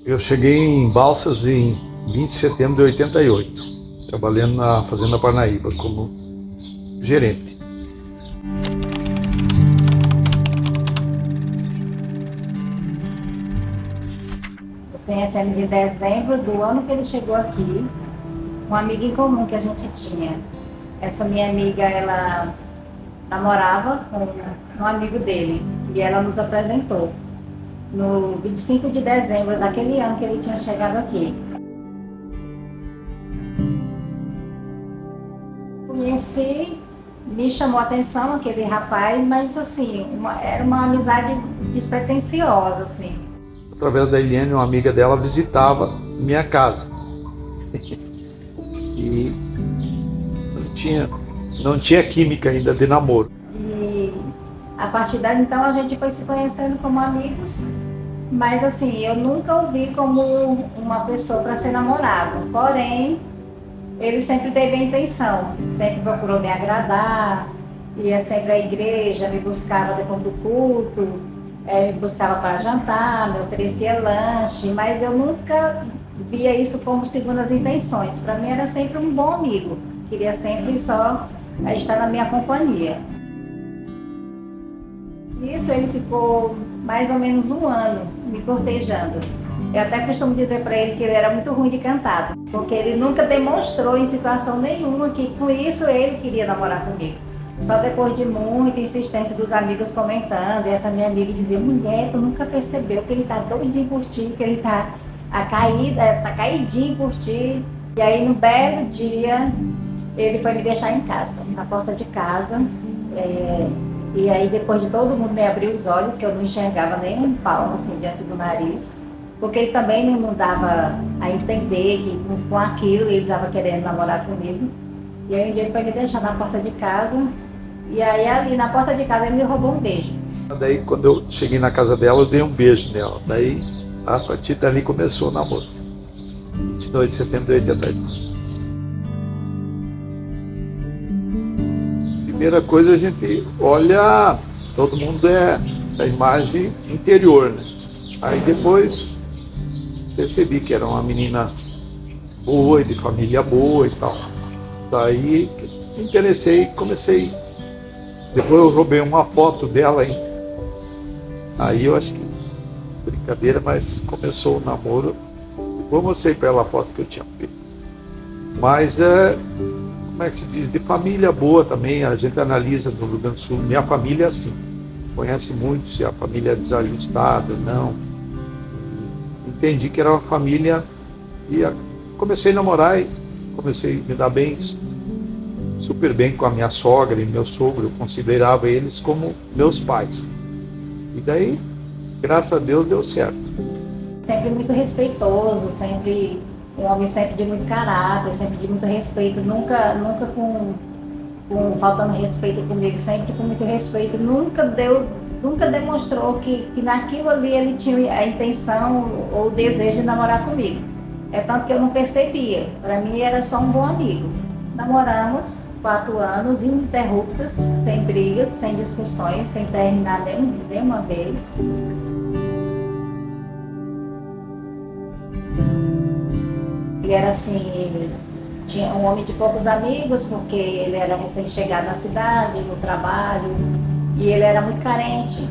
Eu cheguei em Balsas em 20 de setembro de 88, trabalhando na Fazenda Parnaíba como gerente. Nos conhecemos em dezembro do ano que ele chegou aqui, uma amiga em comum que a gente tinha. Essa minha amiga, ela namorava com um amigo dele e ela nos apresentou no 25 de dezembro daquele ano que ele tinha chegado aqui. Conheci, me chamou a atenção aquele rapaz, mas assim, era uma amizade despretensiosa, assim. Através da Eliane, uma amiga dela visitava minha casa. E não tinha química ainda de namoro. E a partir daí, então, a gente foi se conhecendo como amigos, mas assim, eu nunca o vi como uma pessoa para ser namorado. Porém, ele sempre teve a intenção, sempre procurou me agradar, ia sempre à igreja, me buscava depois do culto, me buscava para jantar, me oferecia lanche, mas eu nunca via isso como segundas intenções. Para mim era sempre um bom amigo, queria sempre só estar na minha companhia. Nisso ele ficou mais ou menos um ano me cortejando. Eu até costumo dizer para ele que ele era muito ruim de cantada, porque ele nunca demonstrou em situação nenhuma que com isso ele queria namorar comigo. Só depois de muita insistência dos amigos comentando, e essa minha amiga dizia: mulher, tu nunca percebeu que ele tá doidinho por ti, que ele tá caidinho por ti. E aí no belo dia, ele foi me deixar em casa, na porta de casa. E aí depois de todo mundo me abrir os olhos, que eu não enxergava nem um palmo assim diante do nariz, porque ele também não dava a entender que com aquilo ele estava querendo namorar comigo. E aí um dia ele foi me deixar na porta de casa, e aí ali na porta de casa ele me roubou um beijo. Daí quando eu cheguei na casa dela, eu dei um beijo nela. Daí a partir dali começou o namoro. 22 de setembro de 88. Primeira coisa, a gente olha, todo mundo é a imagem interior, né? Aí depois percebi que era uma menina boa, de família boa e tal. Daí me interessei e comecei. Depois eu roubei uma foto dela ainda. Aí eu acho que brincadeira, mas começou o namoro. Depois eu mostrei para ela a foto que eu tinha feito. Mas como é que se diz? De família boa também, a gente analisa no Rio Grande do Sul. Minha família é assim, conhece muito se a família é desajustada ou não. Entendi que era uma família e comecei a namorar e comecei a me dar bem, super bem com a minha sogra e meu sogro. Eu considerava eles como meus pais. E daí, graças a Deus, deu certo. Sempre muito respeitoso, sempre um homem sempre de muito caráter, sempre de muito respeito, nunca com faltando respeito comigo, sempre com muito respeito, nunca demonstrou que naquilo ali ele tinha a intenção ou o desejo de namorar comigo. É tanto que eu não percebia, para mim era só um bom amigo. Namoramos 4 anos ininterruptos, sem brigas, sem discussões, sem terminar nenhuma vez. Ele era assim, tinha um homem de poucos amigos, porque ele era recém-chegado na cidade, no trabalho, e ele era muito carente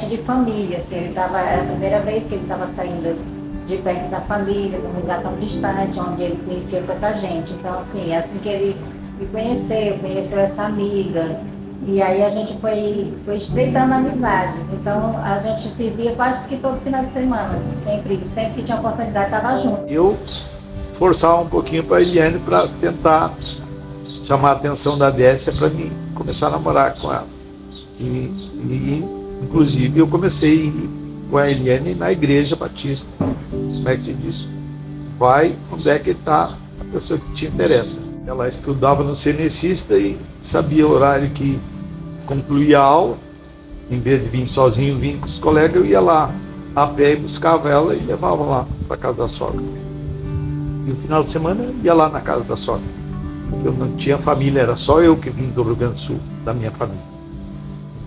de família. Assim, era a primeira vez que ele estava saindo de perto da família, num lugar tão distante, onde ele conhecia tanta gente. Então, assim que ele me conheceu essa amiga, e aí a gente foi estreitando amizades. Então, a gente se via quase que todo final de semana, sempre que tinha oportunidade, estava junto. Eu forçar um pouquinho para a Eliane para tentar chamar a atenção da Décia para mim começar a namorar com ela. E inclusive eu comecei com a Eliane na igreja batista. Como é que se diz? Vai onde é que está a pessoa que te interessa. Ela estudava no Cenecista e sabia o horário que concluía a aula. Em vez de vir sozinho, vir com os colegas, eu ia lá a pé e buscava ela e levava lá para casa da sogra. E no final de semana eu ia lá na casa da sogra. Eu não tinha família, era só eu que vim do Rio Grande do Sul, da minha família.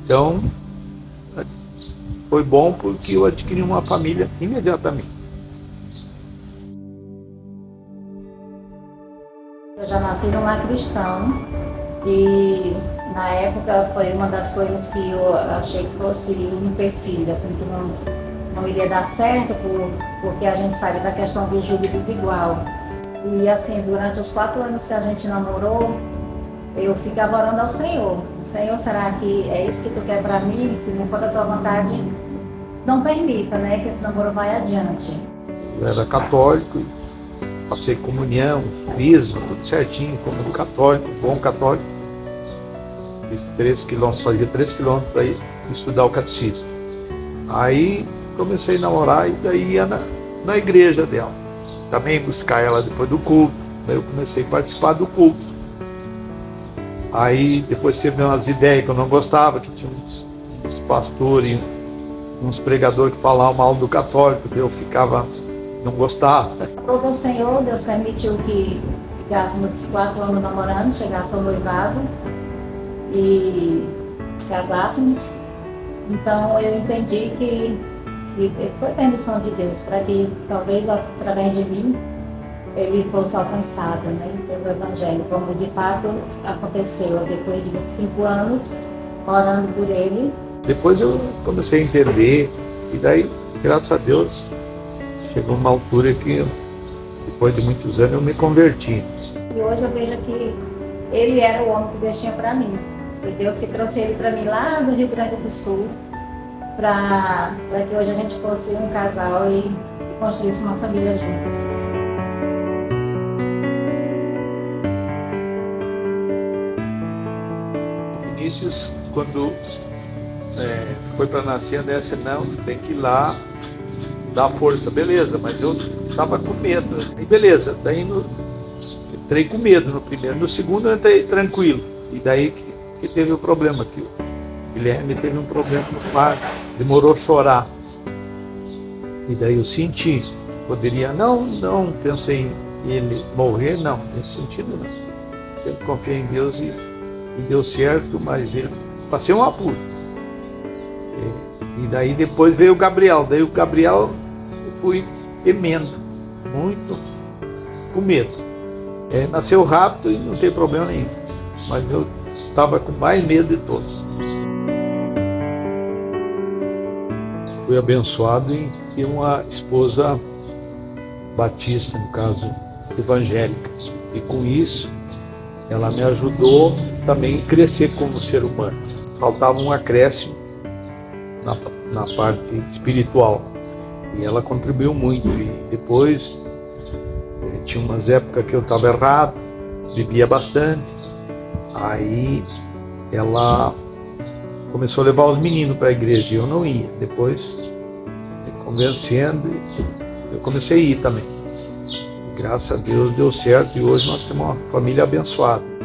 Então, foi bom porque eu adquiri uma família imediatamente. já nasci num lar cristão e na época foi uma das coisas que eu achei que fosse um empecilho, assim, que não iria dar certo, porque a gente sabe da questão do julgo desigual. E assim, durante os 4 anos que a gente namorou, eu ficava orando ao Senhor. Senhor, será que é isso que tu quer para mim? Se não for da tua vontade, não permita, né, que esse namoro vai adiante. Eu era católico, passei comunhão, crisma, tudo certinho, como católico, bom católico. Fiz 3 quilômetros, fazia 3 quilômetros para ir estudar o catecismo. Aí comecei a namorar e daí ia na igreja dela. Também buscar ela depois do culto. Daí eu comecei a participar do culto. Aí depois teve umas ideias que eu não gostava, que tinha uns pastores, uns pregadores que falavam mal do católico, daí eu não gostava. Aprove o Senhor, Deus permitiu que ficássemos 4 anos namorando, chegasse ao noivado e casássemos. Então eu entendi que foi permissão de Deus para que talvez através de mim ele fosse alcançado, né, pelo Evangelho, como de fato aconteceu depois de 25 anos orando por ele. Depois eu comecei a entender e daí, graças a Deus, chegou uma altura que depois de muitos anos eu me converti. E hoje eu vejo que ele era o homem que Deus tinha para mim. Foi Deus que trouxe ele para mim lá do Rio Grande do Sul, para que hoje a gente fosse um casal e construísse uma família juntos. Vinícius, quando foi para nascer, a disse, não, tem que ir lá dar força, beleza, mas eu estava com medo. E beleza, daí entrei com medo no primeiro, no segundo eu entrei tranquilo. E daí que teve o problema, que o Guilherme teve um problema no parto, demorou a chorar. E daí eu senti, poderia, não pensei em ele morrer, não, nesse sentido não. Sempre confiei em Deus e deu certo, mas passei um apuro. E daí depois veio o Gabriel, daí o Gabriel eu fui temendo, muito com medo. Nasceu rápido e não tem problema nenhum, mas eu estava com mais medo de todos. Fui abençoado em ter uma esposa batista, no caso evangélica, e com isso ela me ajudou também a crescer como ser humano. Faltava um acréscimo na parte espiritual e ela contribuiu muito. E depois tinha umas épocas que eu estava errado, bebia bastante. Aí ela começou a levar os meninos para a igreja e eu não ia. Depois, me convencendo, eu comecei a ir também. Graças a Deus deu certo e hoje nós temos uma família abençoada.